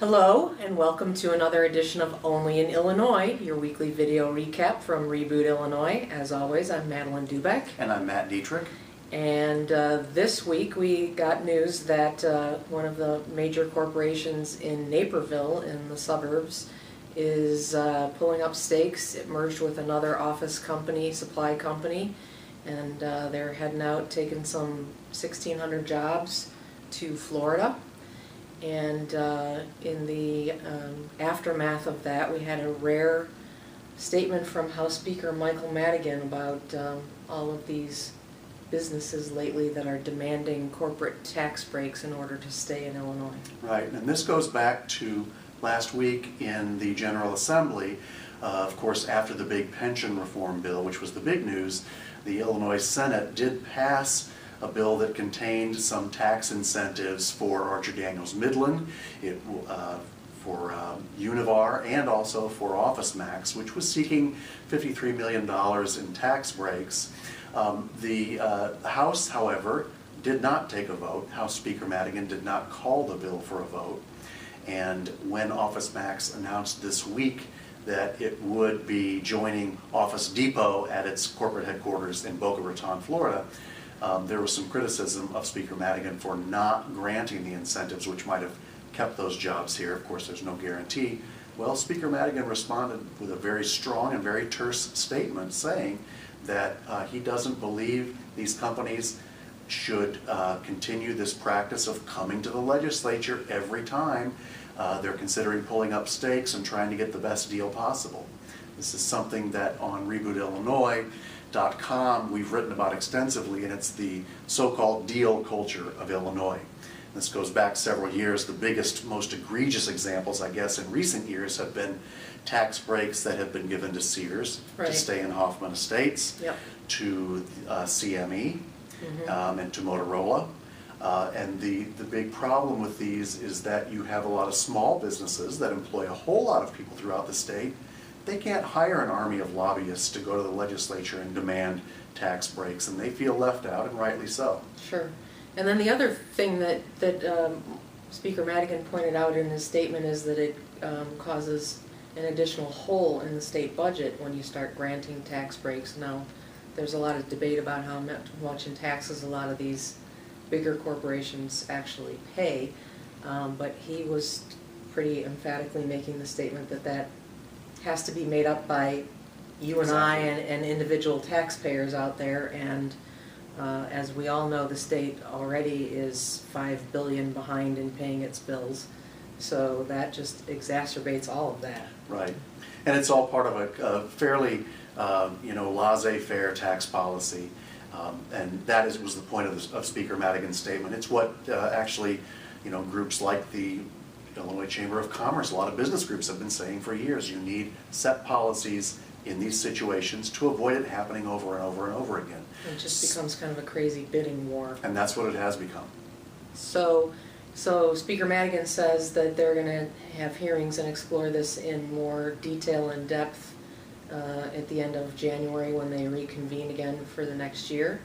Hello and welcome to another edition of Only in Illinois, your weekly video recap from Reboot Illinois. As always, I'm Madeline Dubeck. And I'm Matt Dietrich. And this week we got news that one of the major corporations in Naperville in the suburbs is pulling up stakes. It merged with another office company, supply company, and they're heading out, taking some 1,600 jobs to Florida. And in the aftermath of that, we had a rare statement from House Speaker Michael Madigan about all of these businesses lately that are demanding corporate tax breaks in order to stay in Illinois. Right, and this goes back to last week in the General Assembly. Of course, after the big pension reform bill, which was the big news, the Illinois Senate did pass a bill that contained some tax incentives for Archer Daniels Midland, for Univar, and also for OfficeMax, which was seeking $53 million in tax breaks. The House, however, did not take a vote. House Speaker Madigan did not call the bill for a vote. And when OfficeMax announced this week that it would be joining Office Depot at its corporate headquarters in Boca Raton, Florida, there was some criticism of Speaker Madigan for not granting the incentives which might have kept those jobs here. Of course, there's no guarantee. Well, Speaker Madigan responded with a very strong and very terse statement saying that he doesn't believe these companies should continue this practice of coming to the legislature every time they're considering pulling up stakes and trying to get the best deal possible. This is something that on RebootIllinois.com we've written about extensively, and it's the so-called deal culture of Illinois. This goes back several years. The biggest, most egregious examples, I guess, in recent years have been tax breaks that have been given to Sears to stay in Hoffman Estates, to CME, and to Motorola. And the big problem with these is that you have a lot of small businesses that employ a whole lot of people throughout the state. They can't hire an army of lobbyists to go to the legislature and demand tax breaks, and they feel left out, and rightly so. Sure. And then the other thing that Speaker Madigan pointed out in his statement is that it causes an additional hole in the state budget when you start granting tax breaks. Now, there's a lot of debate about how much in taxes a lot of these bigger corporations actually pay, but he was pretty emphatically making the statement that that has to be made up by you and I and individual taxpayers out there, and as we all know, the state already is $5 billion behind in paying its bills, so that just exacerbates all of that. Right, and it's all part of a fairly laissez-faire tax policy, and that was the point of Speaker Madigan's statement. It's what actually, groups like the Illinois Chamber of Commerce, a lot of business groups have been saying for years. You need set policies in these situations to avoid it happening over and over and over again. It just becomes kind of a crazy bidding war. And that's what it has become. So Speaker Madigan says that they're going to have hearings and explore this in more detail and depth at the end of January when they reconvene again for the next year.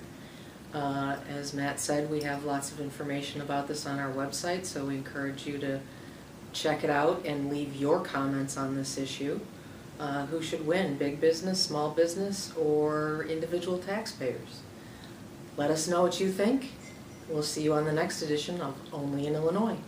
As Matt said, we have lots of information about this on our website, so we encourage you to check it out and leave your comments on this issue. Who should win, big business, small business, or individual taxpayers? Let us know what you think. We'll see you on the next edition of Only in Illinois.